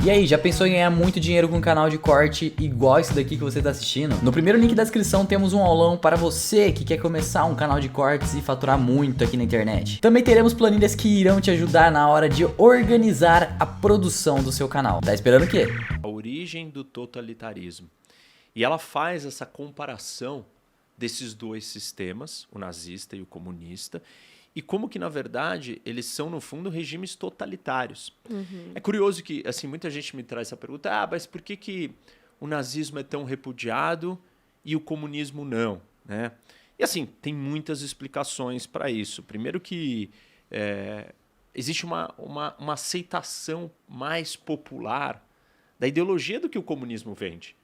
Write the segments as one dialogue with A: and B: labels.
A: E aí, já pensou em ganhar muito dinheiro com um canal de corte igual esse daqui que você está assistindo? No primeiro link da descrição temos um aulão para você que quer começar um canal de cortes e faturar muito aqui na internet. Também teremos planilhas que irão te ajudar na hora de organizar a produção do seu canal. Tá esperando o quê?
B: A origem do totalitarismo. E ela faz essa comparação desses dois sistemas, o nazista e o comunista, e como que, na verdade, eles são, no fundo, regimes totalitários. É curioso que, assim, muita gente me traz essa pergunta, mas por que o nazismo é tão repudiado e o comunismo não? Né? E, assim, tem muitas explicações para isso. Primeiro que existe uma aceitação mais popular da ideologia do que o comunismo vende.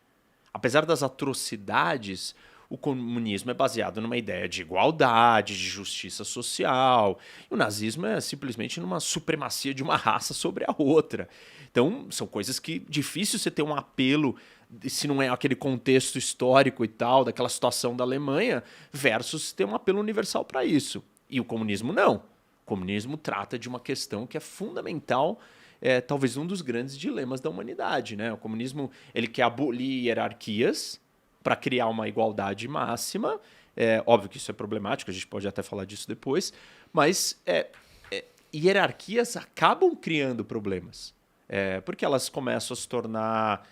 B: Apesar das atrocidades, o comunismo é baseado numa ideia de igualdade, de justiça social. E o nazismo é simplesmente numa supremacia de uma raça sobre a outra. Então, são coisas que difícil você ter um apelo, se não é aquele contexto histórico e tal, daquela situação da Alemanha, versus ter um apelo universal para isso. E o comunismo não. O comunismo trata de uma questão que é fundamental, talvez um dos grandes dilemas da humanidade. Né? O comunismo ele quer abolir hierarquias para criar uma igualdade máxima. Óbvio que isso é problemático, a gente pode até falar disso depois, mas hierarquias acabam criando problemas, porque elas começam a se tornar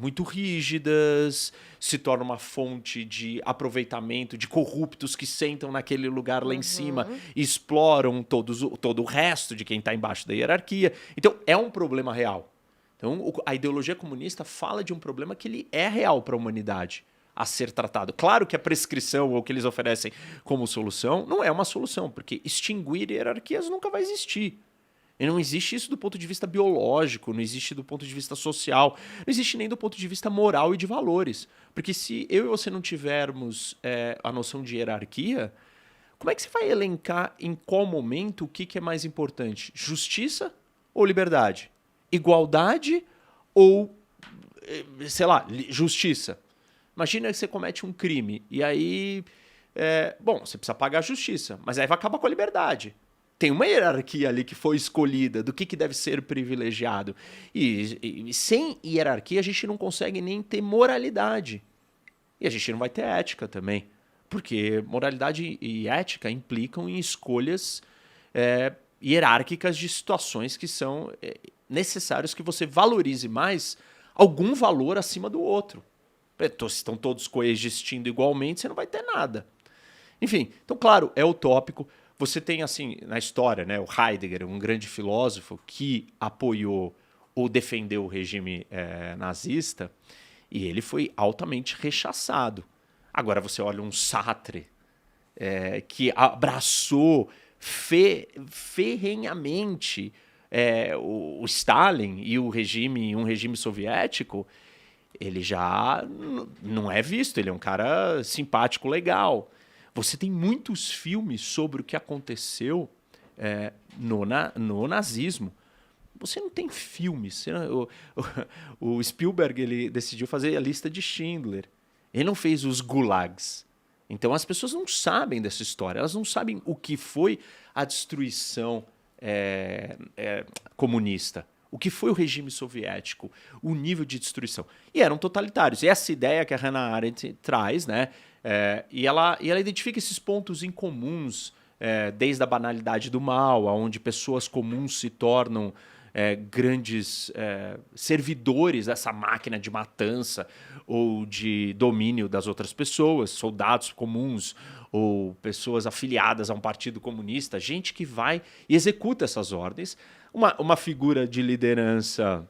B: muito rígidas, se torna uma fonte de aproveitamento de corruptos que sentam naquele lugar lá em cima e exploram todo o resto de quem está embaixo da hierarquia. Então, é um problema real. Então, a ideologia comunista fala de um problema que ele é real para a humanidade a ser tratado. Claro que a prescrição ou o que eles oferecem como solução não é uma solução, porque extinguir hierarquias nunca vai existir. E não existe isso do ponto de vista biológico, não existe do ponto de vista social, não existe nem do ponto de vista moral e de valores. Porque se eu e você não tivermos a noção de hierarquia, como é que você vai elencar em qual momento o que é mais importante? Justiça ou liberdade? Igualdade ou, sei lá, justiça? Imagina que você comete um crime e aí, você precisa pagar a justiça, mas aí vai acabar com a liberdade. Tem uma hierarquia ali que foi escolhida do que deve ser privilegiado. E sem hierarquia a gente não consegue nem ter moralidade. E a gente não vai ter ética também. Porque moralidade e ética implicam em escolhas hierárquicas de situações que são necessários que você valorize mais algum valor acima do outro. Se estão todos coexistindo igualmente, você não vai ter nada. Enfim, então, claro, é utópico. Você tem, assim, na história, né, o Heidegger, um grande filósofo que apoiou ou defendeu o regime nazista, e ele foi altamente rechaçado. Agora você olha um Sartre, que abraçou ferrenhamente o Stalin e um regime soviético, ele já não é visto, ele é um cara simpático, legal. Você tem muitos filmes sobre o que aconteceu no nazismo. Você não tem filmes. O Spielberg ele decidiu fazer a lista de Schindler. Ele não fez os gulags. Então as pessoas não sabem dessa história, elas não sabem o que foi a destruição comunista, o que foi o regime soviético, o nível de destruição. E eram totalitários. E essa ideia que a Hannah Arendt traz, né? E ela identifica esses pontos incomuns, desde a banalidade do mal, onde pessoas comuns se tornam grandes servidores dessa máquina de matança ou de domínio das outras pessoas, soldados comuns ou pessoas afiliadas a um partido comunista, gente que vai e executa essas ordens. Uma figura de liderança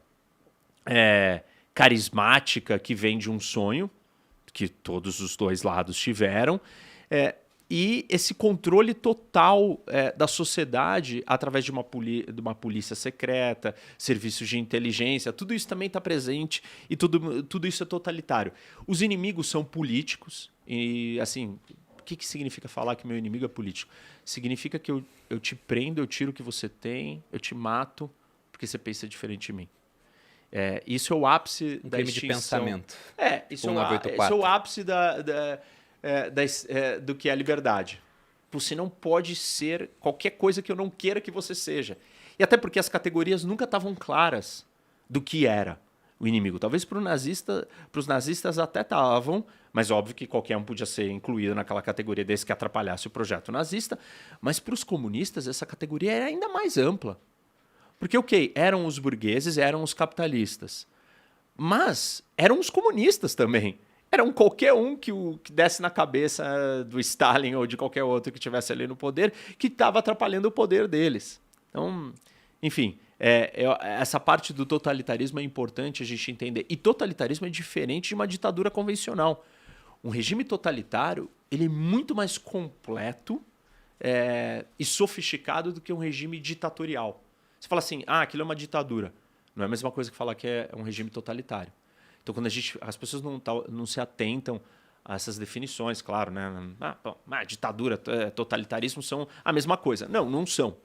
B: carismática que vem de um sonho, que todos os dois lados tiveram, e esse controle total da sociedade através de uma polícia secreta, serviços de inteligência, tudo isso também está presente e tudo isso é totalitário. Os inimigos são políticos e, assim, o que significa falar que meu inimigo é político? Significa que eu te prendo, eu tiro o que você tem, eu te mato porque você pensa diferente de mim. Isso é o ápice da
C: crime
B: extinção.
C: De pensamento.
B: Isso é o ápice do que é a liberdade. Você não pode ser qualquer coisa que eu não queira que você seja. E até porque as categorias nunca estavam claras. do que era o inimigo. Talvez para os nazistas até estavam, mas óbvio que qualquer um podia ser incluído naquela categoria desse que atrapalhasse o projeto nazista, mas para os comunistas essa categoria era ainda mais ampla. Porque, ok, eram os burgueses, eram os capitalistas, mas eram os comunistas também. Eram qualquer um que desse na cabeça do Stalin ou de qualquer outro que estivesse ali no poder, que estava atrapalhando o poder deles. Então, enfim, essa parte do totalitarismo é importante a gente entender. E totalitarismo é diferente de uma ditadura convencional. Um regime totalitário ele é muito mais completo e sofisticado do que um regime ditatorial. Você fala assim, aquilo é uma ditadura. Não é a mesma coisa que falar que é um regime totalitário. Então, quando as pessoas não se atentam a essas definições, claro, né? Ditadura, totalitarismo são a mesma coisa. Não são.